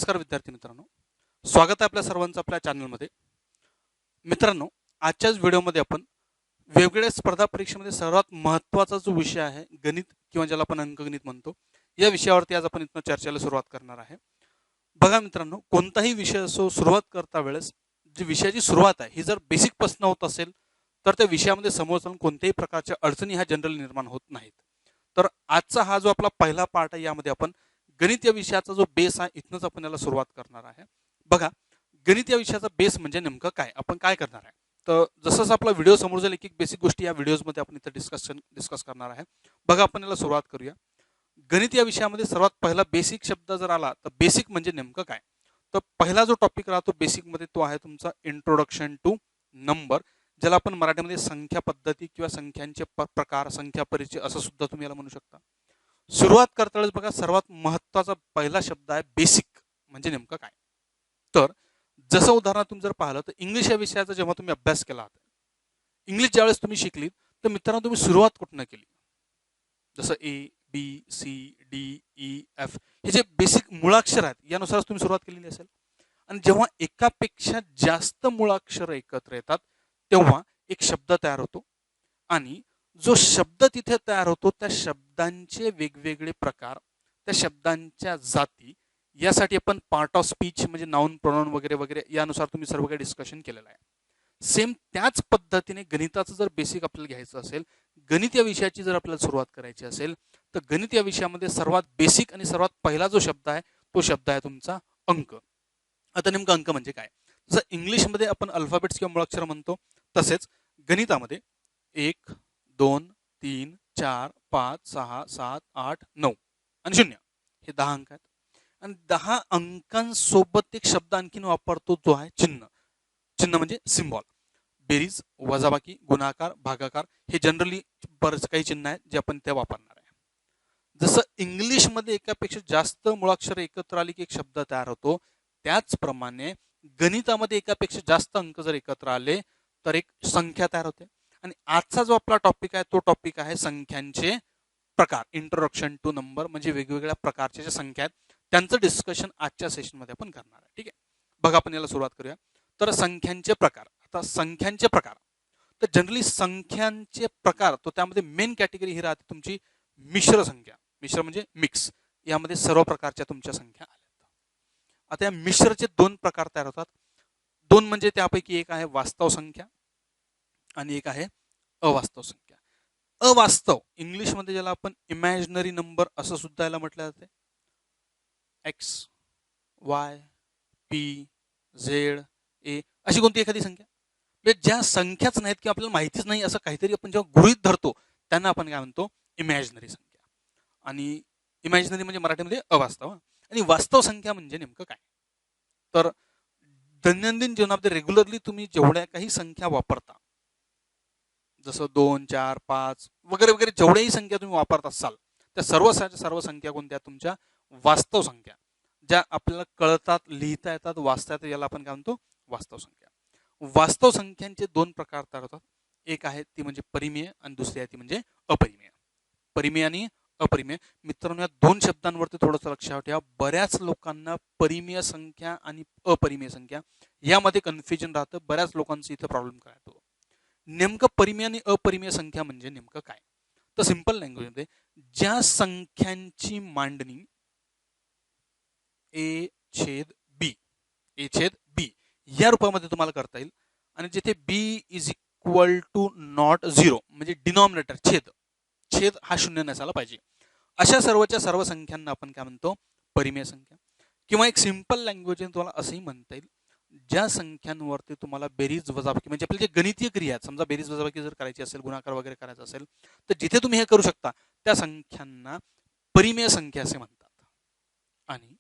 नमस्कार विद्यार्थी मित्रांनो, स्वागत आहे आपल्या सर्वांचं आपल्या चॅनलमध्ये. मित्रांनो, आजच्याच व्हिडिओमध्ये आपण वेगवेगळ्या स्पर्धा परीक्षेमध्ये सर्वात महत्त्वाचा जो विषय आहे गणित किंवा ज्याला आपण अंकगणित म्हणतो, या विषयावरती आज आपण इथनं चर्चेला सुरुवात करणार आहे. बघा मित्रांनो, कोणताही विषय असो, सुरुवात करता वेळेस जी विषयाची सुरुवात आहे ही जर बेसिकपासून होत असेल तर त्या विषयामध्ये समोर चालून कोणत्याही प्रकारच्या अडचणी ह्या जनरली निर्माण होत नाहीत. तर आजचा हा जो आपला पहिला पार्ट आहे यामध्ये आपण गणित या विषयाचा जो बेस आहे इथनंच आपण याला सुरुवात करणार आहे. बघा, गणित या विषयाचा बेस म्हणजे नेमकं काय, आपण काय करणार आहे. तर जसं आपला व्हिडिओ समोर जाईल एक एक बेसिक गोष्टी या व्हिडिओजमध्ये आपण इथं डिस्कस करणार आहे. बघा, आपण याला सुरुवात करूया. गणित या विषयामध्ये सर्वात पहिला बेसिक शब्द जर आला तर बेसिक म्हणजे नेमकं काय. तर पहिला जो टॉपिक राहतो बेसिकमध्ये तो आहे तुमचा इंट्रोडक्शन टू नंबर, ज्याला आपण मराठीमध्ये संख्या पद्धती किंवा संख्यांचे प्रकार, संख्या परिचय असं सुद्धा तुम्ही याला म्हणू शकता. सुरुवात करता वेळेस बघा, सर्वात महत्त्वाचा पहिला शब्द आहे बेसिक म्हणजे नेमकं काय. तर जसं उदाहरण तुम्ही जर पाहिलं तर इंग्लिश या विषयाचा जेव्हा तुम्ही अभ्यास केला, इंग्लिश ज्यावेळेस तुम्ही शिकली तर मित्रांनो तुम्ही सुरुवात कुठनं केली. जसं ABCDEF हे जे बेसिक मुळाक्षर आहेत यानुसारच तुम्ही सुरुवात केलेली असेल. आणि जेव्हा एकापेक्षा जास्त मुळाक्षर एकत्र येतात तेव्हा एक शब्द तयार होतो, आणि जो शब्द तिथे तयार होतो त्या शब्दांचे वेगवेगळे प्रकार, त्या शब्दांच्या जाती, यासाठी आपण पार्ट ऑफ स्पीच म्हणजे नाउन, प्रोनाउन वगैरे वगैरे यानुसार तुम्ही सर्व काही डिस्कशन केलेलं आहे. सेम त्याच पद्धतीने गणिताचं जर बेसिक आपल्याला घ्यायचं असेल, गणित या विषयाची जर आपल्याला सुरुवात करायची असेल तर गणित या विषयामध्ये सर्वात बेसिक आणि सर्वात पहिला जो शब्द आहे तो शब्द आहे तुमचा अंक. आता नेमकं अंक म्हणजे काय. जसं इंग्लिशमध्ये आपण अल्फाबेट्स किंवा मुळाक्षर म्हणतो, तसेच गणितामध्ये 1, 2, 3, 4, 5, 6, 7, 8, 9 आणि 0 हे 10 अंक आहेत. आणि 10 अंकांसोबत एक शब्द आणखीन वापरतो जो आहे चिन्ह. चिन्ह म्हणजे सिम्बॉल. बेरीज, वजाबाकी, गुणाकार, भागाकार हे जनरली बरेच काही चिन्ह आहेत जे आपण ते वापरणार आहे. जसं इंग्लिशमध्ये एकापेक्षा जास्त मुळाक्षर एकत्र आली की एक शब्द तयार होतो, त्याचप्रमाणे गणितामध्ये एकापेक्षा जास्त अंक जर एकत्र आले तर एक संख्या तयार होते. आणि आजचा जो आपला टॉपिक आहे तो टॉपिक आहे संख्यांचे प्रकार, इंट्रोडक्शन टू नंबर, म्हणजे वेगवेगळ्या प्रकारच्या ज्या संख्या आहेत त्यांचं डिस्कशन आजच्या सेशनमध्ये आपण करणार आहे. ठीक आहे, बघा आपण याला सुरुवात करूया. तर संख्यांचे प्रकार. आता संख्यांचे प्रकार, तर जनरली संख्यांचे प्रकार तो त्यामध्ये मेन कॅटेगरी ही राहते तुमची मिश्र संख्या. मिश्र म्हणजे मिक्स, यामध्ये सर्व प्रकारच्या तुमच्या संख्या आल्या. आता या मिश्रचे दोन प्रकार तयार होतात. दोन म्हणजे त्यापैकी एक आहे वास्तव संख्या आणि एक आहे अवास्तव संख्या. अवास्तव इंग्लिशमध्ये ज्याला आपण इमॅजिनरी नंबर असं सुद्धा याला म्हटलं जाते. X, Y, P, Z, A अशी कोणती एखादी संख्या, म्हणजे ज्या संख्याच नाहीत किंवा आपल्याला माहितीच नाही असं काहीतरी आपण जेव्हा गृहीत धरतो त्यांना आपण काय म्हणतो, इमॅजिनरी संख्या. आणि इमॅजिनरी म्हणजे मराठीमध्ये अवास्तव. आणि वास्तव संख्या म्हणजे नेमकं काय. तर दैनंदिन जीवनामध्ये रेग्युलरली तुम्ही जेवढ्या काही संख्या वापरता, जसं 2, 4, 5 वगैरे वगैरे जेवढ्याही संख्या तुम्ही वापरत असाल त्या सर्व संख्या कोणत्या, तुमच्या वास्तव संख्या, ज्या आपल्याला कळतात, लिहिता येतात, वाचता येतात, याला आपण काय म्हणतो, वास्तव संख्या. वास्तव संख्यांचे दोन प्रकार तयार होतात. एक आहे ती म्हणजे परिमेय आणि दुसरी आहे ती म्हणजे अपरिमेय. परिमेय आणि अपरिमेय. मित्रांनो, या दोन शब्दांवरती थोडंसं लक्ष ठेवा. बऱ्याच लोकांना परिमेय संख्या आणि अपरिमेय संख्या यामध्ये कन्फ्युजन राहतं. बऱ्याच लोकांचं इथं प्रॉब्लेम काय होतो. नेमकं परिमेय आणि अपरिमेय संख्या म्हणजे नेमकं काय. तर सिंपल लँग्वेजमध्ये ज्या संख्यांची मांडणी A/B या रूपामध्ये तुम्हाला करता येईल, आणि जिथे B = नॉट 0 म्हणजे डिनॉमिनेटर छेद हा शून्य नसायला पाहिजे, अशा सर्वच्या सर्व संख्यांना आपण काय म्हणतो, परिमेय संख्या. किंवा एक सिंपल लँग्वेजने तुम्हाला असंही म्हणता येईल, ज्या संख्यांवरती तुम्हाला बेरीज वजाबाकी म्हणजे आपली जे गणितीय क्रिया आहेत, समजा बेरीज वजाबाकी जर करायची असेल, गुणाकार वगैरे करायचा असेल, तर जिथे तुम्ही हे करू शकता त्या संख्यांना परिमेय संख्या असे म्हणतात. आणि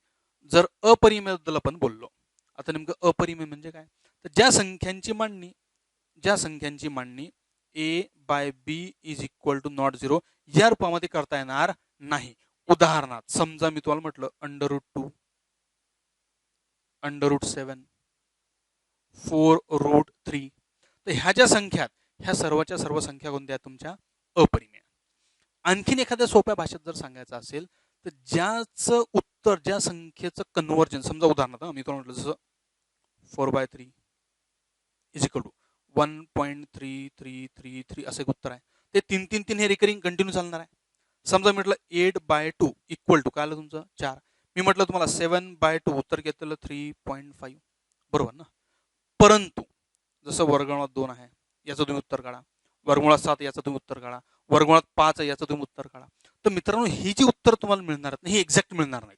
जर अपरिमेयबद्दल आपण बोललो, आता नेमकं अपरिमेय म्हणजे काय, तर ज्या संख्यांची मांडणी A/B = नॉट 0 या रूपामध्ये करता येणार नाही. उदाहरणार्थ समजा मी तुम्हाला म्हटलं √2, √7, 4√3, तर ह्या ज्या संख्या ह्या सर्वच्या सर्व संख्या कोणत्या तुमच्या अपरिमेय. आणखीन एखाद्या सोप्या भाषेत जर सांगायचं असेल तर ज्याचं उत्तर, ज्या संख्येचं कन्व्हर्जन, समजा उदाहरणार्थ मी तुम्हाला म्हटलं जसं 4/3 इज इक्वल टू 1.3333 असं एक उत्तर आहे. ते 3 हे रिकरिंग कंटिन्यू चालणार आहे. समजा म्हटलं 8/2 इक्वल टू काय आलं तुमचं 4. मी म्हटलं तुम्हाला 7/2 उत्तर घेतलेलं 3.5, बरोबर ना. परंतु जसं वर्गमुळात 2 आहे याचं तुम्ही उत्तर काढा, वर्गमुळात 7 याचं तुम्ही उत्तर काढा, वर्गमुळात 5 आहे याचं तुम्ही उत्तर काढा. तर मित्रांनो, ही जी उत्तर तुम्हाला मिळणार आहेत ही एक्झॅक्ट मिळणार नाहीत.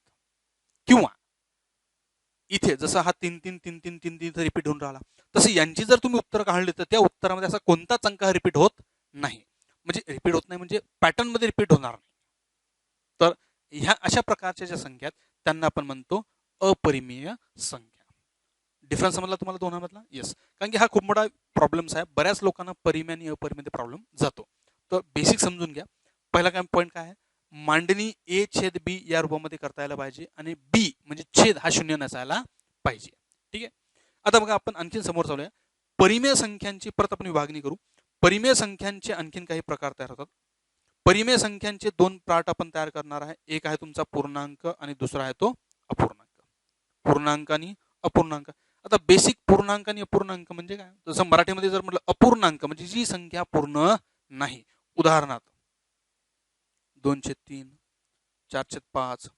किंवा इथे जसं हा 3 रिपीट होऊन राहिला, तसं यांची जर तुम्ही उत्तर काढली तर त्या उत्तरामध्ये असा कोणताच अंक हा रिपीट होत नाही. म्हणजे रिपीट होत नाही म्हणजे पॅटर्न मध्ये रिपीट होणार नाही. तर ह्या अशा प्रकारच्या ज्या संख्या आहेत त्यांना आपण म्हणतो अपरिमेय संख्या. डिफरन्स समजला तुम्हाला दोन्हांमधला? येस. कारण की हा खूप मोठा प्रॉब्लेम्स आहे, बऱ्याच लोकांना परिमेय आणि अपरिमेय प्रॉब्लेम जातो. तर बेसिक समजून घ्या. पहिला काय पॉईंट काय आहे, मांडणी A/B या रूपामध्ये करता यायला पाहिजे आणि बी म्हणजे छेद हा शून्य नसायला पाहिजे. ठीक आहे. आता बघा आपण आणखीन समोर चालूया. परिमेय संख्यांची परत आपण विभागणी करू. परिमेय संख्यांचे आणखीन काही प्रकार तयार होतात. परिमेय संख्यांचे 2 पार्ट आपण तयार करणार आहे. एक आहे तुमचा पूर्णांक आणि दुसरा आहे तो अपूर्णांक. पूर्णांक आणि अपूर्णांक. आता बेसिक पूर्णांक आणि अपूर्णांक म्हणजे काय, जसं मराठीमध्ये जर म्हटलं अपूर्णांक म्हणजे जी संख्या पूर्ण नाही. उदाहरणार्थ 2/3, 4/5,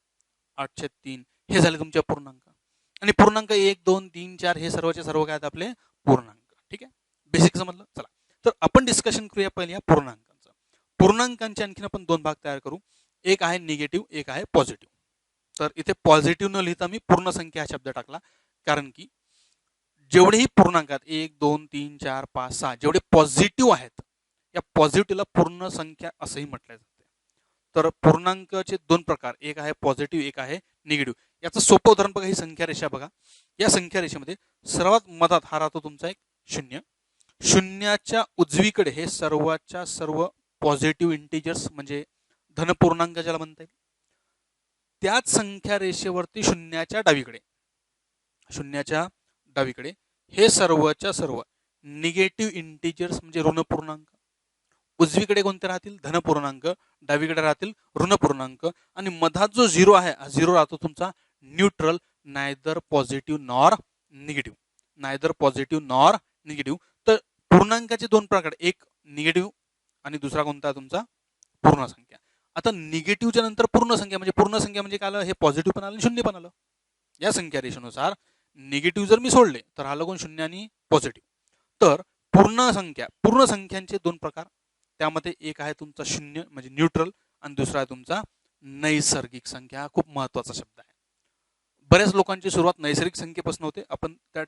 8/3 हे झाले तुमचे अपूर्णांक. आणि पूर्णांक 1, 2, 3, 4 हे सर्वचे सर्व काय आहेत आपले पूर्णांक. ठीक आहे, बेसिक समजलं. चला तर आपण डिस्कशन करूया पहिले या पूर्णांकांचं. पूर्णांकांचे आणखीन आपण 2 भाग तयार करू. एक आहे निगेटिव्ह, एक आहे पॉझिटिव्ह. तर इथे पॉझिटिव्ह न लिहिता मी पूर्ण संख्या हा शब्द टाकला, कारण की जेवढेही पूर्णांकात 1, 2, 3, 4, 5, 6 जेवढे पॉझिटिव्ह आहेत या पॉझिटिव्हला पूर्ण संख्या असंही म्हटलं जाते. तर पूर्णांकाचे 2 प्रकार, एक आहे पॉझिटिव्ह, एक आहे निगेटिव्ह. याचं सोपं उदाहरण बघा, ही संख्या रेषा बघा. या संख्या रेषेमध्ये सर्वात मधात हा राहतो तुमचा एक शून्य. शून्याच्या उजवीकडे हे सर्वाच्या सर्व पॉझिटिव्ह इंटिजर्स म्हणजे धनपूर्णांक ज्याला म्हणता येईल. त्याच संख्या रेषेवरती शून्याच्या डावीकडे हे सर्वच्या सर्व निगेटिव्ह इंटिजर्स म्हणजे ऋणपूर्णांक. उजवीकडे कोणते राहतील धनपूर्णांक, डावीकडे राहतील ऋणपूर्णांक आणि मधात जो 0 आहे हा 0 राहतो तुमचा neutral, neither positive nor negative. Neither positive nor negative. तर पूर्णांकाचे 2 प्रकार, एक निगेटिव्ह आणि दुसरा कोणता तुमचा पूर्ण संख्या. आता निगेटिव्हच्या नंतर पूर्ण संख्या म्हणजे काय आलं, हे पॉझिटिव्ह पण आलं, शून्य पण आलं. या संख्या रेषेनुसार निगेटिव्ह जर मी सोडले तर आलं कोण शून्य आणि पॉझिटिव्ह. तर पूर्ण संख्यांचे 2 प्रकार, त्यामध्ये एक आहे तुमचा शून्य म्हणजे न्यूट्रल आणि दुसरा आहे तुमचा नैसर्गिक संख्या. हा खूप महत्वाचा शब्द आहे. बऱ्याच लोकांची सुरुवात नैसर्गिक संख्येपासून होते, आपण त्या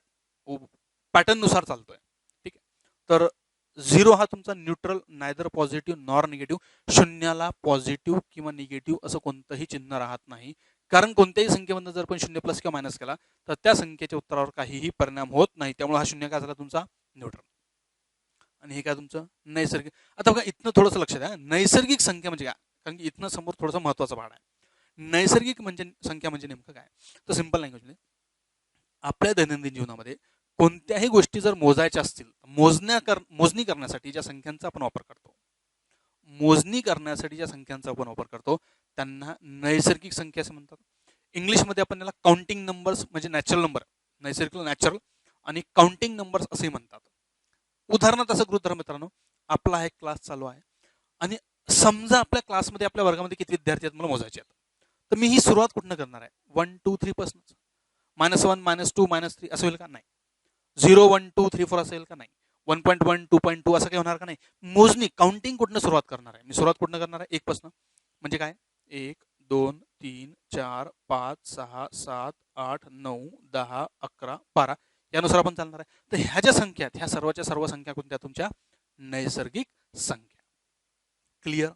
पॅटर्न नुसार चालतोय. ठीक आहे. तर 0 हा तुमचा neutral, neither positive nor negative. शून्याला पॉझिटिव्ह किंवा निगेटिव्ह असं कोणतंही चिन्ह राहत नाही, कारण कोणत्याही संख्येमधून जर पण 0 प्लस किंवा मायनस केला तर त्या संख्येच्या उत्तरावर काहीही परिणाम होत नाही. त्यामुळे हा शून्य काय झाला तुमचा न्यूट्रल आणि हे काय तुमचं नैसर्गिक. आता बघा इथनं थोडंसं लक्ष द्या, नैसर्गिक संख्या म्हणजे काय, कारण की इथनं समोर थोडंसं महत्वाचा भाग आहे. नैसर्गिक म्हणजे संख्या म्हणजे नेमकं काय, तर सिंपल लँग्वेजमध्ये आपल्या दैनंदिन जीवनामध्ये कोणत्याही गोष्टी जर मोजायच्या असतील, मोजणी करण्यासाठी ज्या संख्यांचा आपण वापर करतो त्यांना नैसर्गिक संख्या असे म्हणतात. इंग्लिशमध्ये आपण याला काउंटिंग नंबर्स म्हणजे नॅचरल नंबर, नैसर्गिक नॅचरल आणि काउंटिंग नंबर्स असे म्हणतात. उदाहरणार्थ असं गृहीत धरा मित्रांनो, आपला एक क्लास चालू आहे आणि समजा आपल्या क्लासमध्ये आपल्या वर्गामध्ये किती विद्यार्थी आहेत मला मोजायचे आहेत. तर मी ही सुरुवात कुठनं करणार आहे, 1, 2, 3 पासून. -1, -2, -3 असं होईल का, नाही. 0, 1, 2, 3, 4 असेल का, नाही. 1.1, 2.2 असं काही होणार का, नाही. मोजणी काउंटिंग कुठनं सुरुवात करणार आहे, मी सुरुवात कुठनं करणार आहे 1 पासून. म्हणजे काय 1, 2, 3, 4, 5, 6, 7, 8, 9, 10, 11, 12 यानुसार आपण चालणार आहे. तर ह्या ज्या संख्या आहेत ह्या सर्वच्या सर्व संख्या कोणत्या तुमच्या नैसर्गिक संख्या. क्लिअर.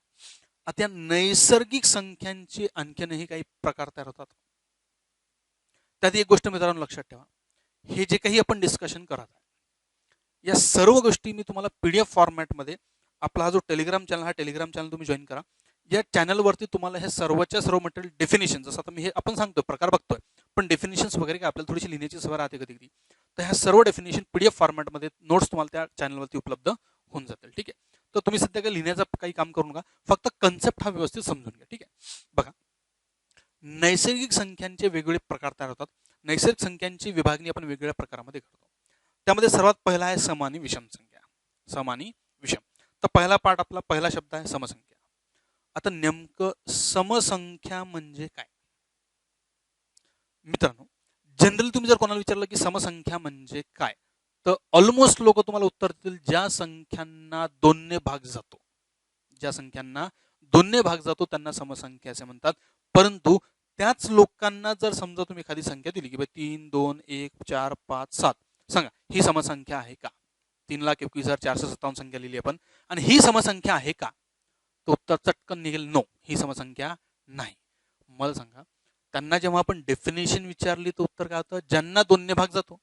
आता या नैसर्गिक संख्यांचे आणखीनही काही प्रकार तयार होतात. त्यात एक गोष्ट मित्रांनो लक्षात ठेवा, हे जे काही आपण डिस्कशन करत आहे या सर्व गोष्टी मी तुम्हाला PDF फॉर्मॅटमध्ये, आपला हा जो टेलिग्राम चॅनल, हा टेलिग्राम चॅनल तुम्ही जॉईन करा. या चॅनलवरती तुम्हाला हे सर्वच्या सर्व मटेरियल डेफिनेशन, जसं आता मी हे आपण सांगतो प्रकार बघतोय, पण डेफिनेशन्स वगैरे काय आपल्याला थोडीशी लिहिण्याची सवय राहते कधी कधी. तर ह्या सर्व डेफिनेशन PDF फॉर्मॅटमध्ये नोट्स तुम्हाला त्या चॅनलवरती उपलब्ध होऊन जातील. ठीक आहे. तर तुम्ही सध्या काही लिहिण्याचं काही काम करू नका, फक्त कन्सेप्ट हा व्यवस्थित समजून घ्या. ठीक आहे. बघा नैसर्गिक संख्यांचे वेगवेगळे प्रकार तयार होतात. नैसर्गिक संख्यांची विभागणी आपण वेगवेगळ्या प्रकारामध्ये करतो. त्यामध्ये सर्वात पहिला आहे सम आणि विषम संख्या. सम आणि विषम. तर पहिला पार्ट आपला पहिला शब्द आहे समसंख्या. आता नेमकं समसंख्या म्हणजे काय? मित्रांनो, जनरली तुम्ही जर कोणाला विचारलं की समसंख्या म्हणजे काय, तर ऑलमोस्ट लोक तुम्हाला उत्तर देतील ज्या संख्यांना दोनने भाग जातो. ज्या संख्यांना दोनने भाग जातो त्यांना समसंख्या असे म्हणतात. परंतु त्याच लोकांना जर समजा तुम्ही एखादी संख्या दिली की 3, 2, 1, 4, 5, 7, सांगा ही समसंख्या आहे का? 3,21,457 संख्या लिहिली आपण आणि ही समसंख्या आहे का? तो उत्तर चटकन निघेल नो, ही समसंख्या नाही. मला सांगा, त्यांना जेव्हा आपण डेफिनेशन विचारली तर उत्तर काय होतं? ज्यांना दोनने भाग जातो.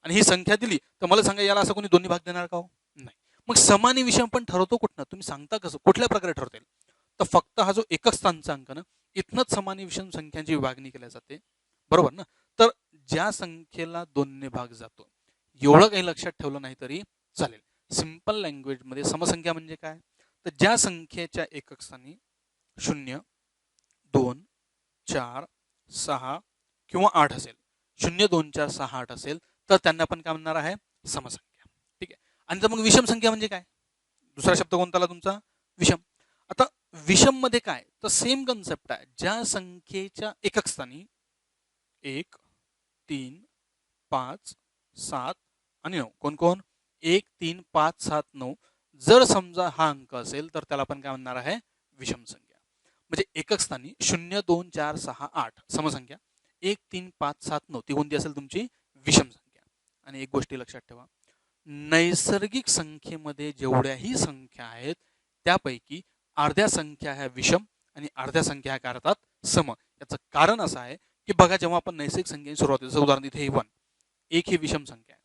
आणि ही संख्या दिली तर मला सांगा याला असं कोणी दोन्ही भाग देणार का हो? नाही. मग सम आणि विषम पण ठरवतो कुठनं? तुम्ही सांगता कसं? कुठल्या प्रकारे ठरवता येईल? तर फक्त हा जो एकक स्थानचा अंक ना, इथनच सम आणि विषम संख्यांची विभागणी केली जाते. बरोबर ना? तर ज्या संख्येला दोनने भाग जातो, एवढं काही लक्षात ठेवलं नाही तरी चालेल. सिंपल लँग्वेज मध्ये समसंख्या म्हणजे काय? तर ज्या संख्येच्या एकक स्थानी 0, 2, 4, 6 किंवा 8 असेल, 0, 2, 4, 6, 8 असेल तर त्यांना आपण काय म्हणणार आहे? समसंख्या. ठीक आहे. आणि तर मग विषम संख्या म्हणजे काय? दुसरा शब्द कोणता आला तुमचा? विषम. आता विषम मध्ये काय? तर सेम कन्सेप्ट आहे. ज्या संख्येच्या एकक स्थानी 1, 3, 5, 7 आणि 9 कोण कोण? 1, 3, 5, 7, 9 जर समजा हा अंक असेल तर त्याला आपण काय म्हणणार आहे? विषम संख्या. म्हणजे एकक स्थानी 0, 2, 4, 6, 8 समसंख्या, 1, 3, 5, 7, 9 ती कोणती असेल तुमची? विषम संख्या. आणि एक गोष्टी लक्षात ठेवा, नैसर्गिक संख्येमध्ये जेवढ्याही संख्या आहेत त्यापैकी अर्ध्या संख्या ह्या विषम आणि अर्ध्या संख्या ह्या करतात सम. याचं कारण असं आहे की बघा, जेव्हा आपण नैसर्गिक संख्येची सुरुवात होते, उदाहरण इथे 1, 1 ही विषम संख्या आहे,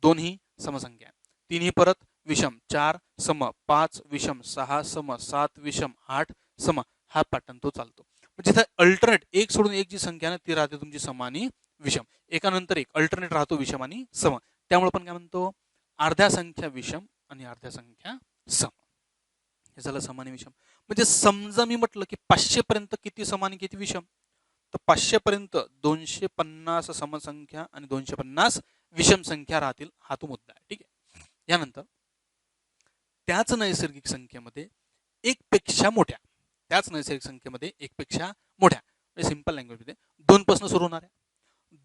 2 ही समसंख्या आहे, 3 ही परत विषम, 4 सम, 5 विषम, 6 सम, 7 विषम, 8 सम. हा पॅटर्न तो चालतो. म्हणजे अल्टरनेट एक सोडून एक जी संख्या ना ती राहते तुमची सम आणि विषम, एकानंतर एक अल्टरनेट राहतो विषम आणि सम. त्यामुळे आपण काय म्हणतो? अर्ध्या संख्या विषम आणि अर्ध्या संख्या सम. हे झालं सम आणि विषम. म्हणजे समजा मी म्हटलं की 500 पर्यंत किती सम आणि किती विषम, तर 500 पर्यंत 250 समसंख्या आणि 250 विषम संख्या राहतील. हा तो मुद्दा आहे. ठीक आहे. यानंतर त्याच नैसर्गिक संख्येमध्ये एक पेक्षा मोठ्या, त्याच नैसर्गिक संख्येमध्ये एक पेक्षा मोठ्या, म्हणजे सिंपल लँग्वेजमध्ये 2 पासून सुरू होणाऱ्या,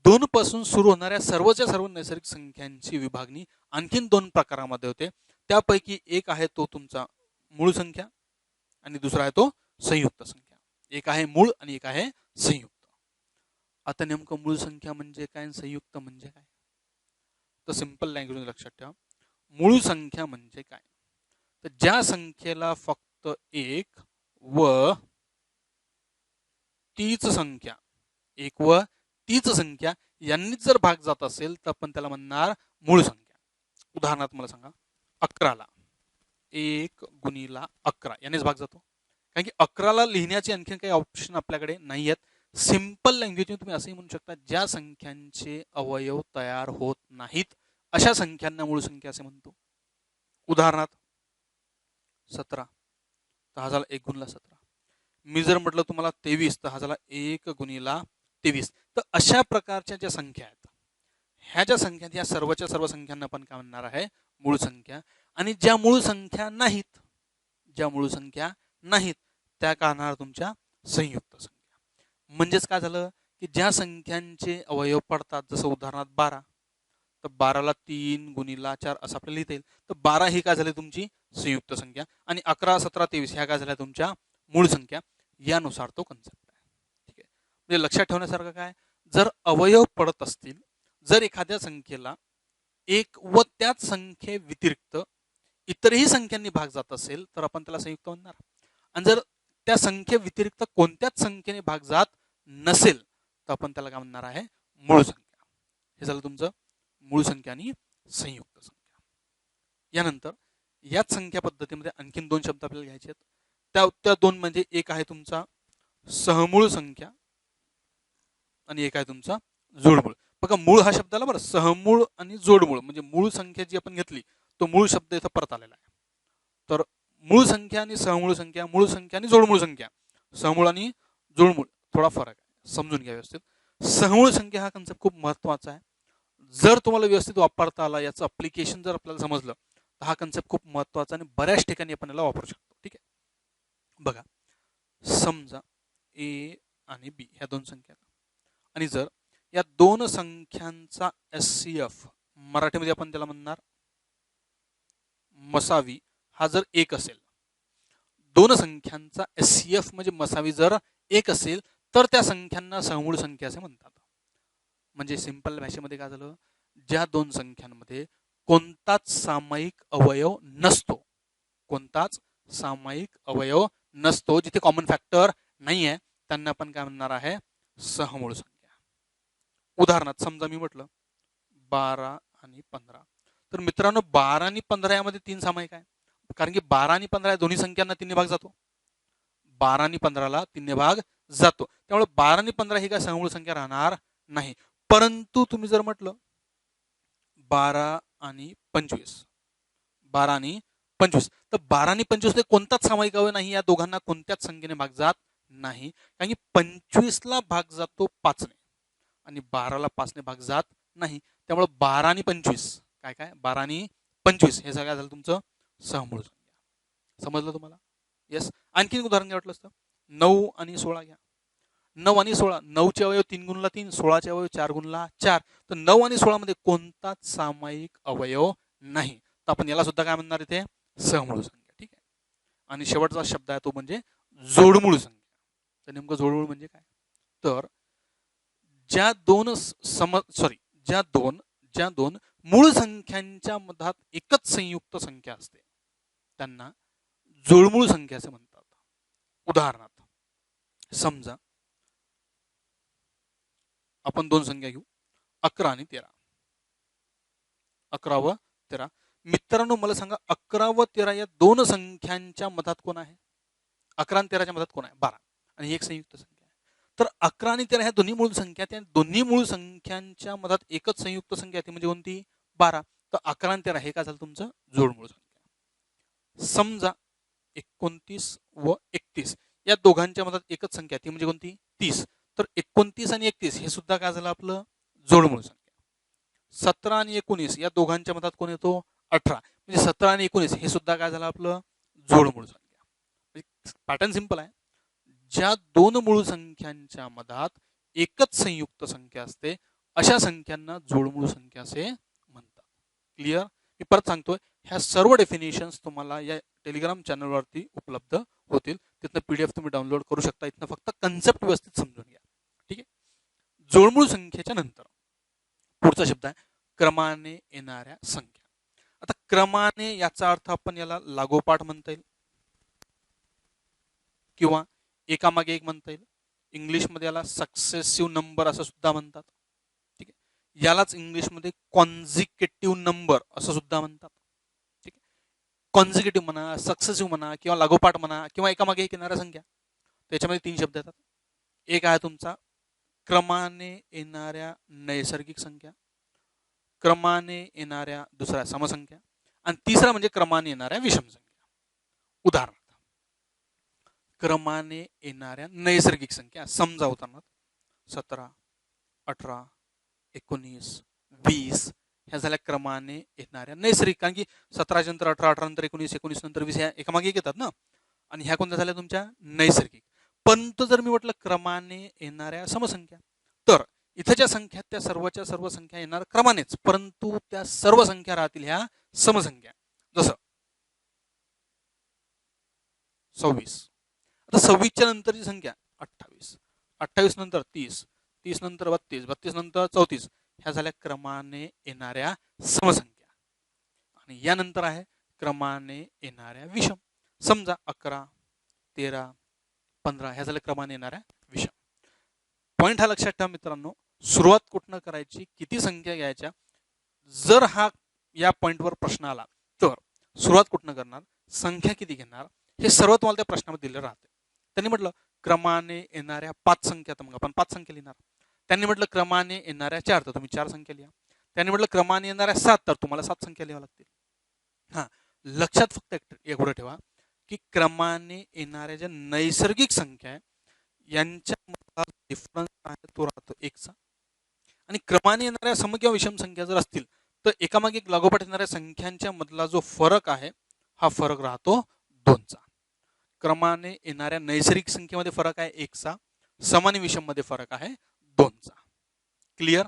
2 पासून सुरू होणाऱ्या सर्वच्या सर्व नैसर्गिक संख्यांची विभागणी आणखीन 2 प्रकारामध्ये होते. त्यापैकी एक आहे तो तुमचा मूळ संख्या आणि दुसरा आहे तो संयुक्त संख्या. एक आहे मूळ आणि एक आहे संयुक्त. आता नेमकं मूळ संख्या म्हणजे काय, संयुक्त म्हणजे काय? तर सिंपल लँग्वेज लक्षात ठेवा, मूळ संख्या म्हणजे काय? तर ज्या संख्येला फक्त एक व तीच संख्या, एक व तीच संख्या यांनीच जर भाग जात असेल तर आपण त्याला म्हणणार मूळ संख्या. उदाहरणार्थ मला सांगा, 11ला 1 गुणिला 11 यानेच भाग जातो. कारण की 11ला लिहिण्याचे आणखी काही ऑप्शन आपल्याकडे नाही आहेत. सिंपल लँग्वेज तुम्ही असंही म्हणू शकता, ज्या संख्यांचे अवयव तयार होत नाहीत अशा संख्यांना मूळ संख्या असे म्हणतो. उदाहरणार्थ 17, तर हा झाला 1 गुणिला 17. मी जर म्हटलं तुम्हाला 23, तर हा झाला 1 गुणिला 23. तर अशा प्रकारच्या ज्या संख्या आहेत, ह्या ज्या संख्या या सर्वच्या सर्व संख्यांना आपण काय म्हणणार आहे? मूळ संख्या. आणि ज्या मूळ संख्या नाहीत, ज्या मूळ संख्या नाहीत त्या कारणाला तुमच्या संयुक्त संख्या. म्हणजेच काय झालं की ज्या संख्यांचे अवयव पडतात, जसं उदाहरणार्थ 12, तर 12ला 3 गुणिला 4 असं आपल्याला लिहिता येईल. तर 12 ही काय झाली तुमची संयुक्त संख्या आणि 11, 17, 23 ह्या काय झाल्या तुमच्या मूळ संख्या. यानुसार तो कन्सेप्ट आहे. ठीक आहे. म्हणजे लक्षात ठेवण्यासारखं काय, जर अवयव पडत असतील, जर एखाद्या संख्येला एक व त्याच संख्ये व्यतिरिक्त इतरही संख्यांनी भाग जात असेल तर आपण त्याला संयुक्त म्हणणार. आणि जर त्या संख्ये व्यतिरिक्त कोणत्याच संख्येने भाग जात नसेल तर आपण त्याला काय म्हणणार आहे? मूळ संख्या. हे झालं तुमचं मूळ संख्या आणि संयुक्त संख्या. यानंतर याच संख्या पद्धतीमध्ये आणखीन 2 शब्द आपल्याला घ्यायचे आहेत. त्या 2 म्हणजे एक आहे तुमचा सहमूळ संख्या आणि एक आहे तुमचा जोडमूळ. बघा, मूळ हा शब्द आला बरं, सहमूळ आणि जोडमूळ म्हणजे मूळ संख्या जी आपण घेतली तो मूळ शब्द इथं परत आलेला आहे. तर मूळ संख्या आणि सहमूळ संख्या, मूळ संख्या आणि जोडमूळ संख्या, सहमूळ आणि जोडमूळ थोडा फरक आहे. समजून घ्या व्यवस्थित. सहमूळ संख्या हा कन्सेप्ट खूप महत्त्वाचा आहे. जर तुम्हाला व्यवस्थित वापरता आला, याचं अप्लिकेशन जर आपल्याला समजलं, तर हा कन्सेप्ट खूप महत्त्वाचा आणि बऱ्याच ठिकाणी आपण याला वापरू शकतो. ठीक आहे, बघा समजा ए आणि बी ह्या दोन संख्या आणि जर या दोन संख्यांचा एचसीएफ मराठीमध्ये आपण त्याला म्हणणार मसावी हा जर एक असेल, दोन संख्यांचा एचसीएफ म्हणजे मसावी जर एक असेल तर त्या संख्यांना सहमूळ संख्या असे म्हणतात. म्हणजे सिंपल भाषेमध्ये काय झालं, ज्या दोन संख्यांमध्ये कोणताच सामायिक अवयव नसतो, कोणताच सामायिक अवयव नसतो, जिथे कॉमन फॅक्टर नाही आहे, त्यांना आपण काय म्हणणार आहे, सहमूळ संख्या. उदाहरणार्थ समजा मी म्हटलं 12 आणि 15, तर मित्रांनो 12 आणि 15 यामध्ये तीन सामायिक आहे, कारण की 12 आणि 15 या दोन्ही संख्यांना तीन भाग जातो, 12 आणि 15ला तीन भाग जातो, त्यामुळे 12 आणि 15 ही काय सहमूळ संख्या राहणार नाही. परंतु तुम्ही जर म्हटलं 12 आणि 25, 12 आणि 25, तर 12 आणि 25 कोणताच सामायिक अवयव नाही, या दोघांना कोणत्याच संख्येने भाग जात नाही, कारण की 25ला भाग जातो 5ने आणि 12ला 5ने भाग जात नाही, त्यामुळे 12 आणि 25 काय काय 12 आणि 25 हे सगळं झालं तुमचं सहमूळ संख्या. समजलं तुम्हाला? येस. आणखी उदाहरण घ्या वाटलं असतं, 9 आणि 16 घ्या. 9 आणि 16, 9चे अवयव 3 गुणला 3, 16चे अवयव 4 गुणला 4, तर 9 आणि 16 मध्ये कोणताच सामायिक अवयव नाही, तर आपण याला सुद्धा काय म्हणणार इथे, सहमूळ संख्या. ठीक आहे. आणि शेवटचा शब्द आहे तो म्हणजे जोडमूळ संख्या. तर नेमकं जोडमूळ म्हणजे काय, तर ज्या दोन ज्या दोन मूळ संख्यांच्या मधात एकच संयुक्त संख्या असते त्यांना जोडमूळ संख्या असे म्हणतात. उदाहरणार्थ समजा आपण दोन संख्या घेऊ, 11 आणि 13. 11 व 13. मित्रांनो मला सांगा, 11 व 13 या दोन संख्यांच्या मधात कोण आहे? 11 आणि 13च्या मधात कोण आहे? 12, आणि ही एक संयुक्त संख्या आहे. तर 11 आणि 13 ह्या दोन्ही मूळ संख्या, त्या दोन्ही मूळ संख्यांच्या मधात एकच संयुक्त संख्या ती म्हणजे कोणती? 12. तर 11 आणि 13 हे काय झालं तुमचं जोडमूळ संख्या. समजा 29 व 31 या दोघांच्या मधात एकच संख्या ती म्हणजे कोणती? 30. तर 29 आणि 31 हे सुद्धा काय झालं आपलं जोडमूळ संख्या. 17 आणि 19 या दोघांच्या मधात कोण येतो? 18. म्हणजे 17 आणि 19 हे सुद्धा काय झालं आपलं जोडमूळ संख्या. पॅटर्न सिंपल आहे, ज्या दोन मूळ संख्यांच्या मधात एकच संयुक्त संख्या असते अशा संख्यांना जोडमूळ संख्या असे म्हणतात. क्लिअर? मी परत सांगतोय, ह्या सर्व डेफिनेशन्स तुम्हाला या टेलिग्राम चॅनलवरती उपलब्ध होतील, तिथनं PDF तुम्ही डाउनलोड करू शकता, इथनं फक्त कन्सेप्ट व्यवस्थित समजून घ्या. ठीक आहे. जोडमूळ संख्येच्या नंतर पुढचा शब्द आहे क्रमाने येणाऱ्या संख्या. आता क्रमाने याचा अर्थ आपण याला लागोपाठ म्हणता येईल किंवा एकामागे एक म्हणता येईल. इंग्लिशमध्ये याला सक्सेसिव्ह नंबर असं सुद्धा म्हणतात. ठीक आहे. यालाच इंग्लिशमध्ये कॉन्झिक्युटिव्ह नंबर असं सुद्धा म्हणतात. ठीक आहे. कॉन्झिक्युटिव्ह म्हणा, सक्सेसिव्ह म्हणा, किंवा लागोपाठ म्हणा, किंवा एकामागे एक येणाऱ्या संख्या, त्याच्यामध्ये तीन शब्द येतात. एक आहे तुमचा क्रमाने येणाऱ्या नैसर्गिक संख्या, क्रमाने येणाऱ्या दुसऱ्या समसंख्या, आणि तिसरा म्हणजे क्रमाने येणाऱ्या विषम संख्या. उदाहरणार्थ क्रमाने येणाऱ्या नैसर्गिक संख्या समजा उदाहरणार्थ 17, 18, 19, 20 ह्या झाल्या क्रमाने येणाऱ्या नैसर्गिक, कारण की 17 नंतर 18, 18 नंतर 19, 19 नंतर 20 ह्या एकामागे एक येतात ना, आणि ह्या कोणत्या झाल्या तुमच्या नैसर्गिक. परंतु जर मी म्हटलं क्रमाने येणाऱ्या समसंख्या, तर इथं संख्या त्या सर्वच्या सर्व संख्या येणार क्रमानेच, परंतु त्या सर्व संख्या राहतील ह्या समसंख्या. जसं 26, आता 26च्या नंतरची संख्या 28, 28 नंतर 30, 30 नंतर 32, 32 नंतर 34 ह्या झाल्या क्रमाने येणाऱ्या समसंख्या. आणि यानंतर आहे क्रमाने येणाऱ्या विषम. समजा 11, 13, 15 ह्या झाल्या क्रमाने येणाऱ्या विषम. पॉइंट हा लक्षात ठेवा मित्रांनो, सुरुवात कुठनं करायची, किती संख्या घ्यायच्या, जर हा या पॉइंटवर प्रश्न आला तर सुरुवात कुठनं करणार, संख्या किती घेणार, हे सर्व तुम्हाला त्या प्रश्नामध्ये दिलं राहते. त्यांनी म्हटलं क्रमाने येणाऱ्या 5 संख्या, तर मग आपण 5 संख्या लिहिणार. त्यांनी म्हटलं क्रमाने येणाऱ्या 4, तर तुम्ही 4 संख्या लिहा. त्यांनी म्हटलं क्रमाने येणाऱ्या 7, तर तुम्हाला 7 संख्या लिहाव्या लागतील. हा, लक्षात फक्त एवढं ठेवा की क्रमाने येणाऱ्या ज्या नैसर्गिक संख्या आहे यांच्या मधला डिफरन्स आहे तो राहतो एकचा. आणि क्रमाने येणाऱ्या सम किंवा विषम संख्या जर असतील तर एकामागे एक लागोपाठ येणाऱ्या संख्यांच्या मधला जो फरक आहे हा फरक राहतो दोनचा. क्रमाने येणाऱ्या नैसर्गिक संख्येमध्ये फरक आहे एकचा, सम आणि विषम मध्ये फरक आहे दोनचा. क्लिअर?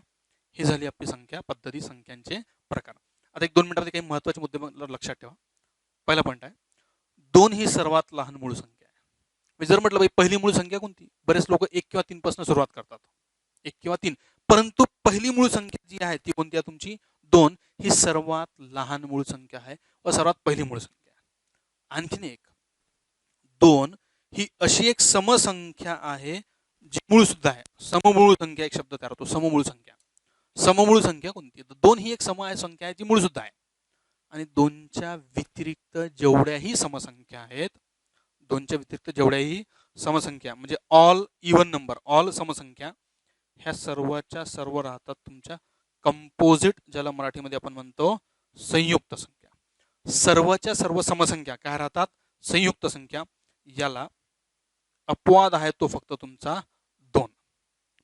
ही झाली आपली संख्या पद्धती, संख्यांचे प्रकार. आता 1-2 मिनिटांमध्ये काही महत्त्वाचे मुद्दे लक्षात ठेवा. पहिला पॉईंट आहे, 2 ही सर्वात लहान मूळ संख्या आहे. मी जर म्हटलं बाई पहिली मूळ संख्या कोणती, बरेच लोक 1 किंवा 3 पासून सुरुवात करतात, 1 किंवा 3, परंतु पहिली मूळ संख्या जी आहे ती कोणती आहे तुमची 2 ही सर्वात लहान मूळ संख्या आहे व सर्वात पहिली मूळ संख्या आहे. आणखीन एक, 2 ही अशी एक समसंख्या आहे जी मूळ सुद्धा आहे. सममूळ संख्या एक शब्द तयार होतो, सममूळ संख्या. सममूळ संख्या कोणती, 2 ही एक सम संख्या आहे जी मूळ सुद्धा आहे. आणि 2च्या व्यतिरिक्त जेवढ्याही समसंख्या आहेत, 2च्या व्यतिरिक्त जेवढ्याही समसंख्या म्हणजे ऑल इव्हन नंबर, ऑल समसंख्या, ह्या सर्वच्या सर्व राहतात तुमच्या कंपोजिट, ज्याला मराठीमध्ये आपण म्हणतो संयुक्त संख्या. सर्वच्या सर्व समसंख्या काय राहतात, संयुक्त संख्या. याला अपवाद आहे तो फक्त तुमचा 2.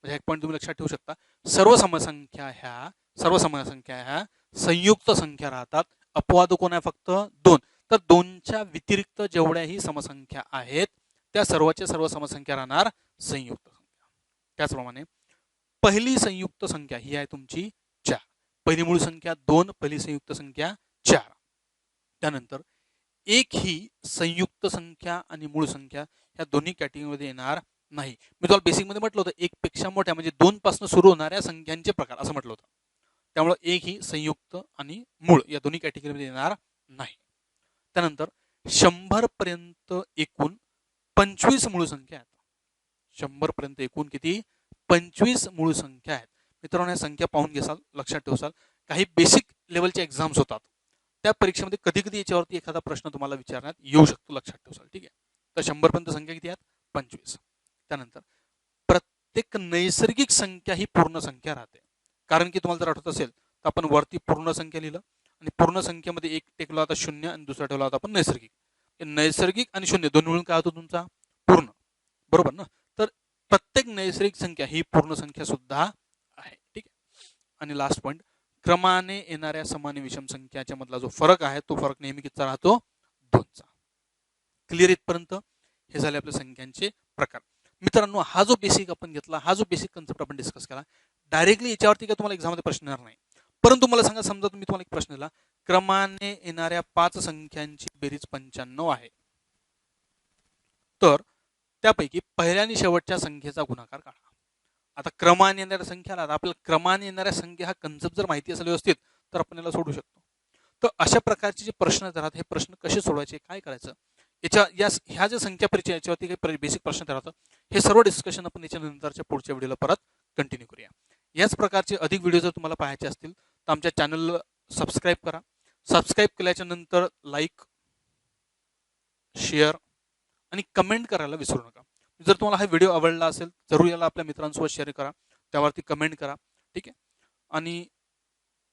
म्हणजे एक पॉईंट तुम्ही लक्षात ठेवू शकता, सर्व समसंख्या ह्या संयुक्त संख्या राहतात. अपवाद कोण आहे, फक्त 2. तर 2च्या व्यतिरिक्त जेवढ्याही समसंख्या आहेत त्या सर्वच्या सर्व समसंख्या राहणार संयुक्त संख्या. त्याचप्रमाणे पहिली संयुक्त संख्या ही आहे तुमची 4. पहिली मूळ संख्या 2, पहिली संयुक्त संख्या 4. त्यानंतर 1 ही संयुक्त संख्या आणि मूळ संख्या ह्या दोन्ही कॅटेगरीमध्ये येणार नाही. मी तुम्हाला बेसिक मध्ये म्हटलं होतं 1 पेक्षा मोठ्या म्हणजे 2 पासून सुरू होणाऱ्या संख्यांचे प्रकार असं म्हटलं होतं. त्यामुळे 1 ही संयुक्त आणि मूळ या दोन्ही कॅटेगरीमध्ये येणार नाही. त्यानंतर 100 पर्यंत एकूण 25 मूळ संख्या आहेत. 100 पर्यंत एकूण किती, 25 मूळ संख्या आहेत. मित्रांनो, या संख्या पाहून घेसाल, लक्षात ठेवसाल. काही बेसिक लेवलचे एक्झाम्स होतात, त्या परीक्षेमध्ये कधी कधी याच्यावरती एखादा प्रश्न तुम्हाला विचारण्यात येऊ शकतो, लक्षात ठेवसाल. ठीक आहे. तर 100 पर्यंत संख्या किती आहेत, 25. त्यानंतर प्रत्येक नैसर्गिक संख्या ही पूर्ण संख्या राहते. कारण की तुम्हाला जर आठवत असेल तर आपण वरती पूर्ण संख्या लिहिलं आणि पूर्ण संख्येमध्ये एक टेकला होता 0 आणि दुसरा ठेवला होता आपण नैसर्गिक. नैसर्गिक आणि 0 दोन मिळून काय होतो तुमचा पूर्ण, बरोबर ना. तर प्रत्येक नैसर्गिक संख्या ही पूर्ण संख्या सुद्धा आहे. ठीक आहे. आणि लास्ट पॉईंट, क्रमाने येणाऱ्या सम आणि विषम संख्याच्या मधला जो फरक आहे तो फरक नेहमी कितीचा राहतो, 2चा. क्लिअर इथपर्यंत? हे झाले आपल्या संख्यांचे प्रकार. मित्रांनो, हा जो बेसिक आपण घेतला, हा जो बेसिक कन्सेप्ट आपण डिस्कस केला, डायरेक्टली याच्यावरती काय तुम्हाला एक्झाममध्ये प्रश्न येणार नाही. परंतु मला सांगा, समजा तुम्ही तुम्हाला एक प्रश्न दिला, क्रमाने येणाऱ्या 5 संख्यांची बेरीज 95 आहे, तर त्यापैकी पहिल्या आणि शेवटच्या संख्येचा गुणाकार काढा. आता क्रमाने येणाऱ्या संख्याला आपल्याला क्रमाने येणाऱ्या संख्या हा कन्सेप्ट जर माहिती असेल व्यवस्थित तर आपण याला सोडू शकतो. तर अशा प्रकारचे जे प्रश्न राहतात, हे प्रश्न कसे सोडवायचे, काय करायचं, ह्या ज्या संख्या परिचय याच्यावरती काही बेसिक प्रश्न राहतात, हे सर्व डिस्कशन आपण याच्या नंतरच्या पुढच्या व्हिडिओला परत कंटिन्यू करूया. याच प्रकारचे अधिक व्हिडिओ जर तुम्हाला पाहायचे असतील तर आमच्या चॅनलला सबस्क्राईब करा. सबस्क्राईब केल्याच्या नंतर लाईक, शेअर आणि कमेंट करायला विसरू नका. जर तुम्हाला हा व्हिडिओ आवडला असेल जरूर याला आपल्या मित्रांसोबत शेअर करा, त्यावरती कमेंट करा. ठीक आहे. आणि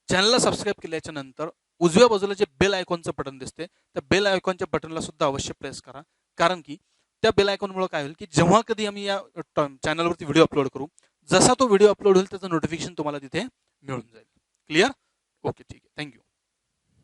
चॅनलला सबस्क्राईब केल्याच्या नंतर उजव्या बाजूला जे बेल आयकॉनचं बटन दिसते त्या बेल आयकॉनच्या बटनला सुद्धा अवश्य प्रेस करा. कारण की त्या बेल आयकॉनमुळे काय होईल की जेव्हा कधी आम्ही या चॅनलवरती व्हिडिओ अपलोड करू, जसा तो व्हिडिओ अपलोड होईल त्याचं नोटिफिकेशन तुम्हाला तिथे मिळून जाईल. क्लिअर? ओके, ठीक आहे. थँक्यू.